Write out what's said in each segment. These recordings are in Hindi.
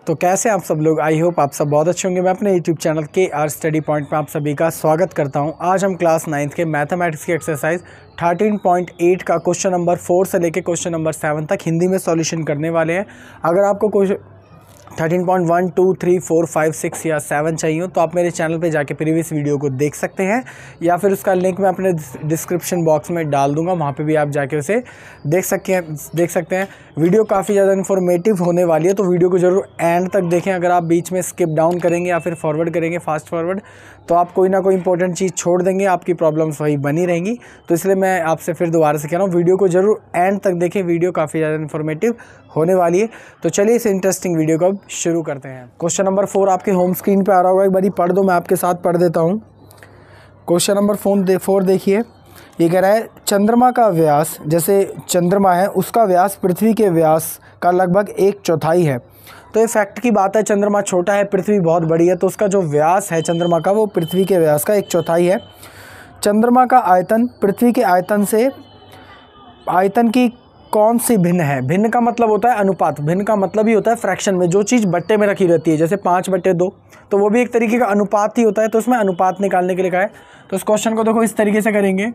तो कैसे आप सब लोग, आई होप आप सब बहुत अच्छे होंगे। मैं अपने YouTube channel KR study point में आप सभी का स्वागत करता हूं। आज हम क्लास 9th के मैथमेटिक्स की एक्सरसाइज 13.8 का क्वेश्चन नंबर 4 से लेके क्वेश्चन नंबर 7 तक हिंदी में सॉल्यूशन करने वाले हैं। अगर आपको क्वेश्चन 13.1, 2, 3, 4, 5, 6 या 7 चाहिए हो तो आप मेरे चैनल पे जाके प्रीवियस वीडियो को देख सकते हैं, या फिर उसका लिंक मैं अपने डिस्क्रिप्शन बॉक्स में डाल दूंगा, वहाँ पे भी आप जाके उसे देख सकते हैं। वीडियो काफ़ी ज़्यादा इन्फॉर्मेटिव होने वाली है, तो वीडियो को ज़रूर एंड तक देखें। अगर आप बीच में स्किप डाउन करेंगे या फिर फॉरवर्ड करेंगे फास्ट फॉरवर्ड, तो आप कोई ना कोई इंपॉर्टेंट चीज़ छोड़ देंगे, आपकी प्रॉब्लम्स वही बनी रहेंगी। तो इसलिए मैं आपसे फिर दोबारा से कह रहा हूँ, वीडियो को ज़रूर एंड तक देखें, वीडियो काफ़ी ज़्यादा इन्फॉर्मेटिव होने वाली है। तो चलिए इस इंटरेस्टिंग वीडियो को अब शुरू करते हैं। क्वेश्चन नंबर 4 आपके होम स्क्रीन पे आ रहा होगा, एक बारी पढ़ दो, मैं आपके साथ पढ़ देता हूँ। क्वेश्चन नंबर 4 देखिए, ये कह रहा है चंद्रमा का व्यास, जैसे चंद्रमा है उसका व्यास पृथ्वी के व्यास का लगभग 1/4 है। तो ये फैक्ट की बात है, चंद्रमा छोटा है, पृथ्वी बहुत बड़ी है, तो उसका जो व्यास है चंद्रमा का वो पृथ्वी के व्यास का 1/4 है। चंद्रमा का आयतन पृथ्वी के आयतन से आयतन की कौन सी भिन्न है? भिन्न का मतलब होता है अनुपात, भिन्न का मतलब ही होता है फ्रैक्शन में जो चीज़ बट्टे में रखी रहती है, जैसे 5/2, तो वो भी एक तरीके का अनुपात ही होता है। तो उसमें अनुपात निकालने के लिए कहा है। तो इस क्वेश्चन को देखो इस तरीके से करेंगे।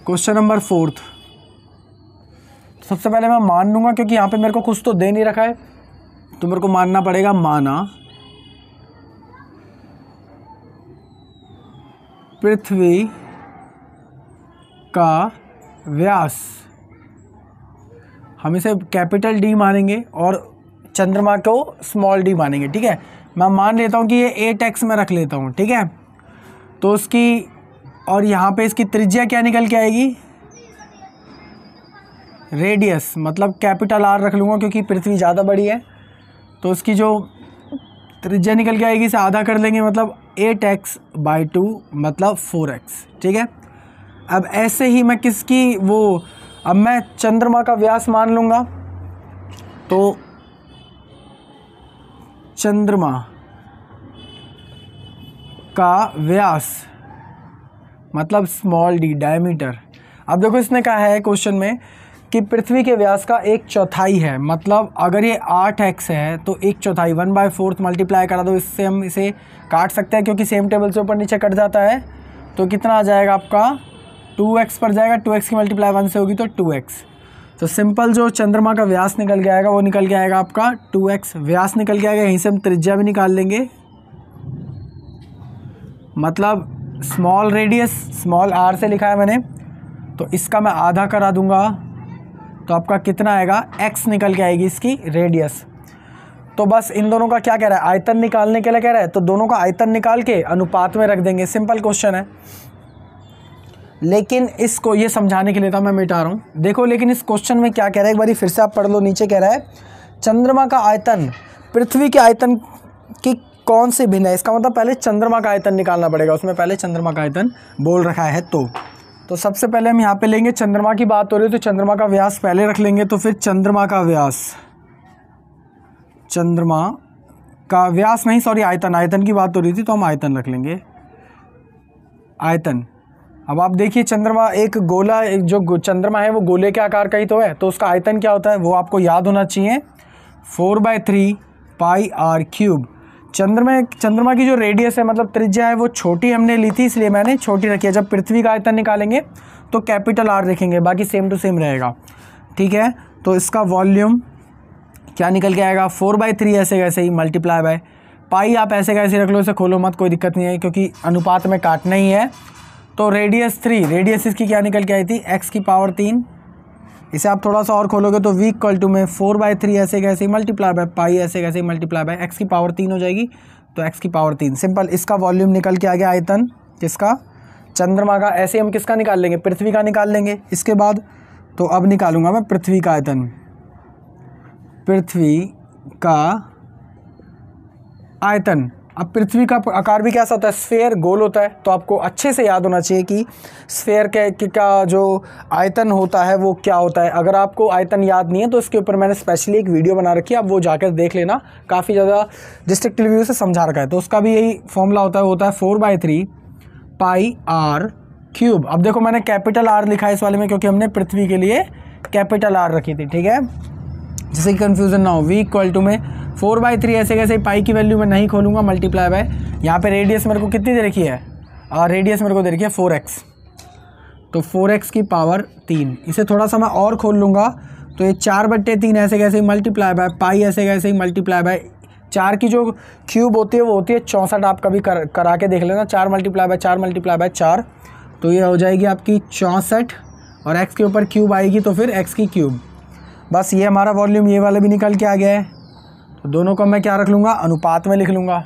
क्वेश्चन नंबर 4, सबसे पहले मैं मान लूँगा, क्योंकि यहाँ पे मेरे को कुछ तो दे नहीं रखा है, तो मेरे को मानना पड़ेगा। माना पृथ्वी का व्यास, हम इसे कैपिटल D मानेंगे और चंद्रमा को स्मॉल d मानेंगे, ठीक है। मैं मान लेता हूँ कि ये 8x में रख लेता हूँ, ठीक है। तो उसकी, और यहाँ पे इसकी त्रिज्या क्या निकल के आएगी? रेडियस, मतलब कैपिटल R रख लूँगा क्योंकि पृथ्वी ज़्यादा बड़ी है। तो उसकी जो त्रिज्या निकल के आएगी इसे आधा कर लेंगे, मतलब 8x/2 मतलब 4x, ठीक है। अब ऐसे ही मैं किसकी अब मैं चंद्रमा का व्यास मान लूँगा, तो चंद्रमा का व्यास मतलब स्मॉल d, डायमीटर। अब देखो इसने कहा है क्वेश्चन में कि पृथ्वी के व्यास का 1/4 है, मतलब अगर ये 8x है तो 1/4 1/4 मल्टीप्लाई करा दो, इससे हम इसे काट सकते हैं क्योंकि सेम टेबल से ऊपर नीचे कट जाता है। तो कितना आ जाएगा आपका? 2x पर जाएगा, 2x की मल्टीप्लाई 1 से होगी तो 2x। तो सिंपल जो चंद्रमा का व्यास निकल के आएगा वो निकल के आएगा आपका 2x, व्यास निकल के आएगा। यहीं से हम त्रिज्या भी निकाल लेंगे, मतलब स्मॉल रेडियस, स्मॉल r से लिखा है मैंने, तो इसका मैं आधा करा दूंगा, तो आपका कितना आएगा? x निकल के आएगी इसकी रेडियस। तो बस इन दोनों का क्या कह रहा है? आयतन निकालने के लिए कह रहा है, तो दोनों का आयतन निकाल के अनुपात में रख देंगे। सिंपल क्वेश्चन है, लेकिन इसको ये समझाने के लिए था मैं मिटा रहा हूँ। देखो लेकिन इस क्वेश्चन में क्या कह रहा है, एक बारी फिर से आप पढ़ लो। नीचे कह रहा है चंद्रमा का आयतन पृथ्वी के आयतन की कौन सी भिन्न है। इसका मतलब पहले चंद्रमा का आयतन निकालना पड़ेगा, उसमें पहले चंद्रमा का आयतन बोल रखा है। तो सबसे पहले हम यहाँ पे लेंगे, चंद्रमा की बात हो रही है तो चंद्रमा का व्यास पहले रख लेंगे। तो फिर चंद्रमा का व्यास नहीं, सॉरी, आयतन की बात हो रही थी तो हम आयतन रख लेंगे, आयतन। अब आप देखिए चंद्रमा एक गोला, जो चंद्रमा है वो गोले के आकार का ही तो है, तो उसका आयतन क्या होता है वो आपको याद होना चाहिए, 4/3 πr³। चंद्रमा की जो रेडियस है, मतलब त्रिज्या है, वो छोटी हमने ली थी इसलिए मैंने छोटी रखी है। जब पृथ्वी का आयतन निकालेंगे तो कैपिटल R लिखेंगे, बाकी सेम टू सेम रहेगा, ठीक है। तो इसका वॉल्यूम क्या निकल के आएगा? 4/3 ऐसे कैसे ही मल्टीप्लाई बाय पाई, आप ऐसे कैसे रख लो, इसे खोलो मत, कोई दिक्कत नहीं है क्योंकि अनुपात में काटना ही है। तो रेडियस 3, रेडियस इसकी क्या निकल के आई थी? x⁻3। इसे आप थोड़ा सा और खोलोगे तो v = में 4/3 ऐसे कैसे मल्टीप्लाई बाय पाई ऐसे कैसे मल्टीप्लाई बाय x⁻3 हो जाएगी, तो x⁻3। सिंपल, इसका वॉल्यूम निकल के आ गया, आयतन किसका? चंद्रमा का। ऐसे हम किसका निकाल लेंगे? पृथ्वी का निकाल लेंगे इसके बाद। तो अब निकालूंगा मैं पृथ्वी का आयतन। पृथ्वी का आयतन, अब पृथ्वी का आकार भी कैसा होता है? स्फेयर, गोल होता है। तो आपको अच्छे से याद होना चाहिए कि स्फेयर का जो आयतन होता है वो क्या होता है। अगर आपको आयतन याद नहीं है तो इसके ऊपर मैंने स्पेशली एक वीडियो बना रखी है, आप वो जाकर देख लेना, काफ़ी ज़्यादा डिस्ट्रिक्ट व्यू से समझा रखा है। तो उसका भी यही फॉर्मूला होता है, वो होता है 4/3 πr³। अब देखो मैंने कैपिटल R लिखा है इस वाले में क्योंकि हमने पृथ्वी के लिए कैपिटल R रखी थी, ठीक है। जिससे कि कन्फ्यूज़न ना हो। v इक्वल टू में 4/3 ऐसे कैसे पाई की वैल्यू मैं नहीं खोलूँगा, मल्टीप्लाई बाय यहाँ पे रेडियस मेरे को कितनी दे रखी है, और रेडियस मेरे को दे रखी है 4x, तो 4x की पावर 3। इसे थोड़ा सा मैं और खोल लूँगा तो ये 4/3 ऐसे कैसे मल्टीप्लाई बाय पाई ऐसे कैसे ही मल्टीप्लाई बाय 4 की जो क्यूब होती है वो होती है 64। आप कभी करा के देख लेना, 4 मल्टीप्लाई बाय 4, तो ये हो जाएगी आपकी 64 और x के ऊपर क्यूब आएगी तो फिर x की क्यूब। बस ये हमारा वॉल्यूम ये वाला भी निकल के आ गया है। तो दोनों को मैं क्या रख लूँगा, अनुपात में लिख लूँगा।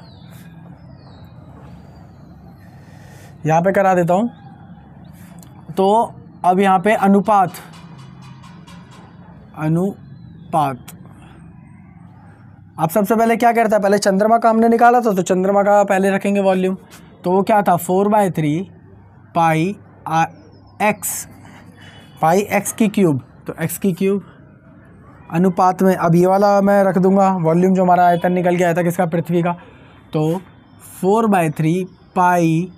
यहाँ पे करा देता हूँ। तो अब यहाँ पे अनुपात अब सबसे पहले क्या करता है, पहले चंद्रमा का हमने निकाला था तो चंद्रमा का पहले रखेंगे वॉल्यूम। तो वो क्या था 4/3 पाई x की क्यूब, तो x की क्यूब अनुपात में। अब ये वाला मैं रख दूंगा वॉल्यूम जो हमारा आयतन निकल के आया था किसका, पृथ्वी का। तो 4/3 पाई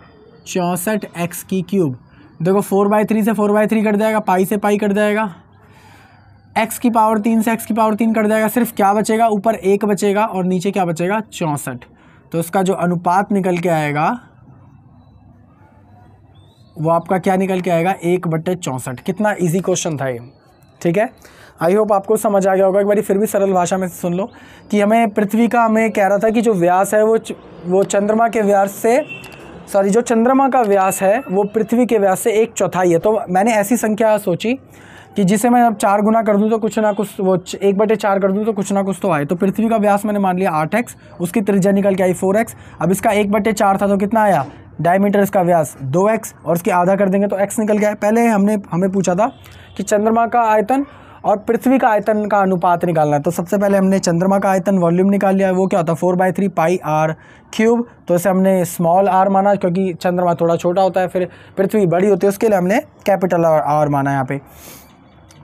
64 x की क्यूब। देखो 4/3 से 4/3 कट जाएगा, पाई से पाई कट जाएगा, x की पावर 3 से x की पावर 3 कट जाएगा, सिर्फ क्या बचेगा, ऊपर 1 बचेगा और नीचे क्या बचेगा 64। तो इसका जो अनुपात निकल के आएगा वो आपका क्या निकल के आएगा 1/64। कितना इजी क्वेश्चन था ये, ठीक है। आई होप आपको समझ आ गया होगा। एक बार फिर भी सरल भाषा में सुन लो कि हमें पृथ्वी का हमें कह रहा था कि जो व्यास है वो चंद्रमा के व्यास से जो चंद्रमा का व्यास है वो पृथ्वी के व्यास से 1/4 है। तो मैंने ऐसी संख्या सोची कि जिसे मैं अब 4 गुना कर दूं तो कुछ ना कुछ, वो 1/4 कर दूं तो कुछ ना कुछ तो आए। तो पृथ्वी का व्यास मैंने मान लिया 8x, उसकी त्रिज्या निकल के आई 4x। अब इसका 1/4 था तो कितना आया, डायमीटर इसका व्यास 2x, और उसकी आधा कर देंगे तो x निकल गया। पहले हमें पूछा था कि चंद्रमा का आयतन और पृथ्वी का आयतन का अनुपात निकालना है। तो सबसे पहले हमने चंद्रमा का आयतन वॉल्यूम निकाल लिया है, वो क्या होता है 4/3 पाई r क्यूब। तो इसे हमने स्मॉल r माना क्योंकि चंद्रमा थोड़ा छोटा होता है, फिर पृथ्वी बड़ी होती है, उसके लिए हमने कैपिटल R माना यहाँ पे।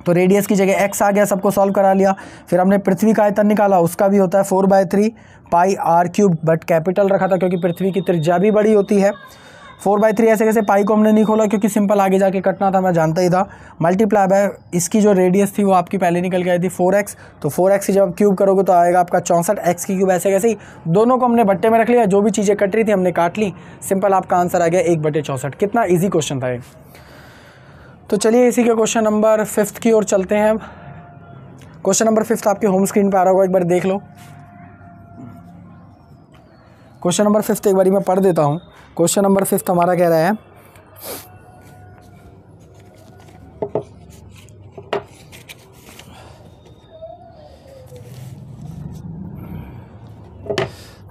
तो रेडियस की जगह x आ गया, सबको सॉल्व करा लिया। फिर हमने पृथ्वी का आयतन निकाला, उसका भी होता है 4/3 पाई r क्यूब, बट कैपिटल रखा था क्योंकि पृथ्वी की त्रिज्या भी बड़ी होती है। 4/3 ऐसे कैसे, पाई को हमने नहीं खोला क्योंकि सिंपल आगे जाके कटना था, मैं जानता ही था। मल्टीप्लाई बाय इसकी जो रेडियस थी वो आपकी पहले निकल गई थी 4x, तो 4x की जब क्यूब करोगे तो आएगा आपका 64, x की क्यूब ऐसे कैसे ही दोनों को हमने बट्टे में रख लिया, जो भी चीज़ें कट रही थी हमने काट ली, सिंपल आपका आंसर आ गया 1/64। कितना ईजी क्वेश्चन था ये। तो चलिए इसी के क्वेश्चन नंबर 5 की ओर चलते हैं। अब क्वेश्चन नंबर 5 आपके होम स्क्रीन पर आ रहा होगा, एक बार देख लो। क्वेश्चन नंबर 5 एक बारी मैं पढ़ देता हूँ। क्वेश्चन नंबर 5 हमारा कह रहा है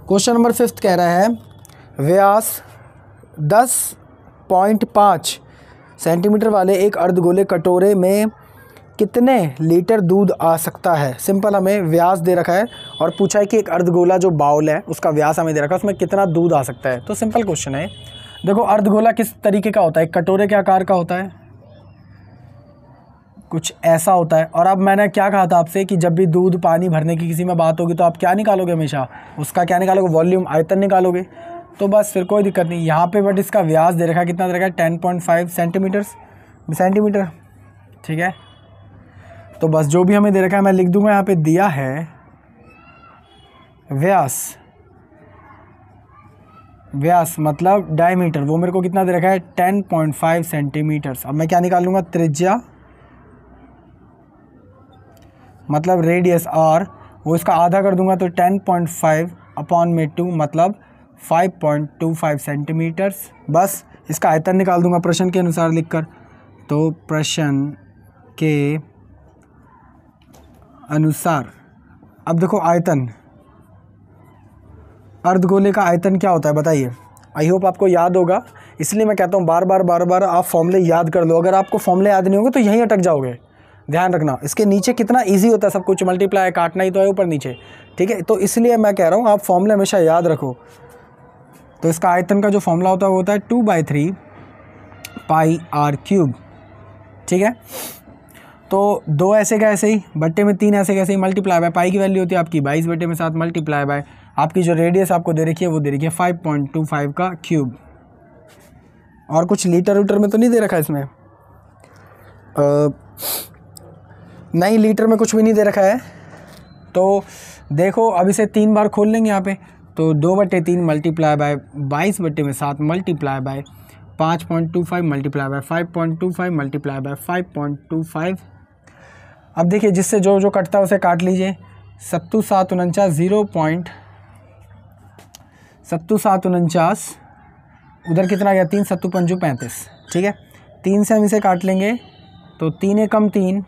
क्वेश्चन नंबर 5 कह रहा है व्यास 10.5 सेंटीमीटर वाले एक अर्धगोले कटोरे में कितने लीटर दूध आ सकता है। सिंपल हमें व्यास दे रखा है और पूछा है कि एक अर्धगोला जो बाउल है उसका व्यास हमें दे रखा है, उसमें कितना दूध आ सकता है। तो सिंपल क्वेश्चन है। देखो अर्धगोला किस तरीके का होता है, कटोरे के आकार का होता है, कुछ ऐसा होता है। और अब मैंने क्या कहा था आपसे कि जब भी दूध पानी भरने की किसी में बात होगी तो आप क्या निकालोगे, हमेशा उसका क्या निकालोगे, वॉल्यूम, आयतन निकालोगे। तो बस फिर कोई दिक्कत नहीं यहाँ पे, बट इसका व्यास दे रखा है, कितना दे रखा है 10.5 सेंटीमीटर, ठीक है। तो बस जो भी हमें दे रखा है मैं लिख दूंगा, यहाँ पे दिया है व्यास मतलब डायमीटर, वो मेरे को कितना दे रखा है 10.5 सेंटीमीटर। अब मैं क्या निकाल लूँगा, त्रिज्या मतलब रेडियस, और वो इसका आधा कर दूंगा तो 10.5 अपॉन में 2 मतलब 5.25 सेंटीमीटर्स। बस इसका आयतन निकाल दूंगा प्रश्न के अनुसार लिखकर। तो प्रश्न के अनुसार अब देखो आयतन, अर्धगोले का आयतन क्या होता है बताइए। आई होप आपको याद होगा, इसलिए मैं कहता हूँ बार बार आप फॉर्मूले याद कर लो। अगर आपको फॉर्मूले याद नहीं होंगे तो यहीं अटक जाओगे। ध्यान रखना इसके नीचे कितना इजी होता है सब कुछ, मल्टीप्लाई काटना ही तो है ऊपर नीचे, ठीक है। तो इसलिए मैं कह रहा हूँ आप फॉर्मूले हमेशा याद रखो। तो इसका आयतन का जो फॉर्मूला होता है वो होता है 2/3 पाई r क्यूब, ठीक है। तो 2 ऐसे का ऐसे ही, बट्टे में 3 ऐसे कैसे ही, मल्टीप्लाई बाय पाई की वैल्यू होती है आपकी 22/7 मल्टीप्लाई बाय आपकी जो रेडियस आपको दे रखी है वो दे रखी है 5.25 का क्यूब। और कुछ लीटर वीटर में तो नहीं दे रखा है इसमें, नहीं लीटर में कुछ भी नहीं दे रखा है। तो देखो अब इसे 3 बार खोल लेंगे यहाँ पे, तो 2/3 multiply by 22/7 multiply by 5.25 multiply by 5.25 multiply by 5.25। अब देखिए जिससे जो जो कटता है उसे काट लीजिए। 7 7 49 0.7 उधर कितना गया 3 7 5 35, ठीक है। 3 से हम इसे काट लेंगे तो 3 एकम 3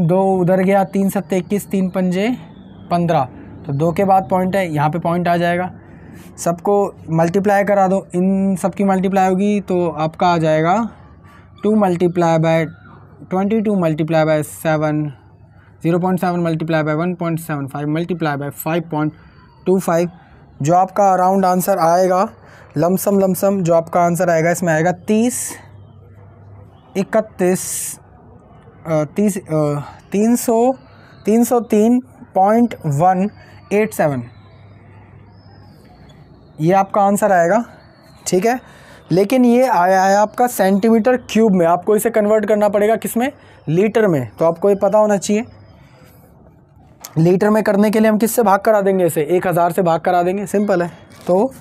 2 उधर गया, 3 7 21 3 5 15, तो 2 के बाद पॉइंट है, यहाँ पे पॉइंट आ जाएगा। सबको मल्टीप्लाई करा दो, इन सब की मल्टीप्लाई होगी तो आपका आ जाएगा 2 multiply by 22 multiply by 7 0.7 multiply by 1.75 multiply by 5.25। जो आपका अराउंड आंसर आएगा लमसम जो आपका आंसर आएगा इसमें आएगा 303.187, ये आपका आंसर आएगा, ठीक है। लेकिन ये आया है आपका सेंटीमीटर क्यूब में, आपको इसे कन्वर्ट करना पड़ेगा किस में, लीटर में, तो आपको ये पता होना चाहिए। लीटर में करने के लिए हम किससे भाग करा देंगे, इसे 1000 से भाग करा देंगे, सिंपल है। तो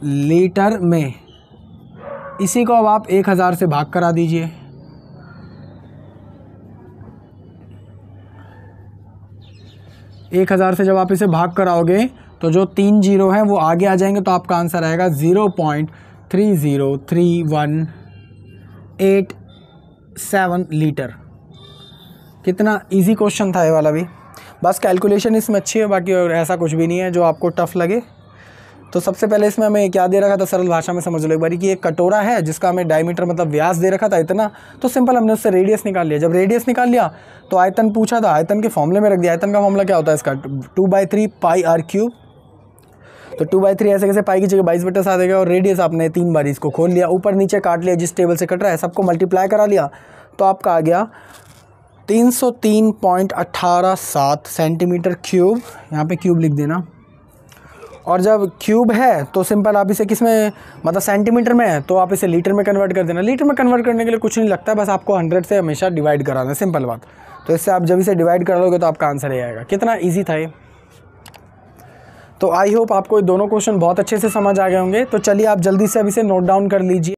लीटर में इसी को अब आप 1000 से भाग करा दीजिए। एक 1000 से जब आप इसे भाग कराओगे तो जो 3 जीरो हैं वो आगे आ जाएंगे, तो आपका आंसर आएगा 0.303187 लीटर। कितना इजी क्वेश्चन था ये वाला भी, बस कैलकुलेशन इसमें अच्छी है, बाकी और ऐसा कुछ भी नहीं है जो आपको टफ लगे। तो सबसे पहले इसमें हमें क्या दे रखा था, सरल भाषा में समझ लो एक बारी कि एक कटोरा है जिसका हमें डायमीटर मतलब व्यास दे रखा था इतना, तो सिंपल हमने उससे रेडियस निकाल लिया। जब रेडियस निकाल लिया तो आयतन पूछा था, आयतन के फॉर्मूले में रख दिया। आयतन का फॉर्मूला क्या होता है इसका, 2/3 पाई r क्यूब। तो 2/3 ऐसे कैसे, पाई की जगह 22/7 देगा, और रेडियस आपने 3 बार इसको खोल लिया, ऊपर नीचे काट लिया, जिस टेबल से कट रहा है सबको मल्टीप्लाई करा लिया, तो आपका आ गया 303.187 सेंटीमीटर क्यूब। यहाँ पे क्यूब लिख देना। और जब क्यूब है तो सिंपल आप इसे किस में, मतलब सेंटीमीटर में है तो आप इसे लीटर में कन्वर्ट कर देना। लीटर में कन्वर्ट करने के लिए कुछ नहीं लगता है, बस आपको 100 से हमेशा डिवाइड कराना है, सिंपल बात। तो इससे आप जब इसे डिवाइड कर लोगे तो आपका आंसर ये आएगा। कितना ईजी था ये। तो आई होप आपको ये दोनों क्वेश्चन बहुत अच्छे से समझ आ गए होंगे। तो चलिए आप जल्दी से अब इसे नोट डाउन कर लीजिए।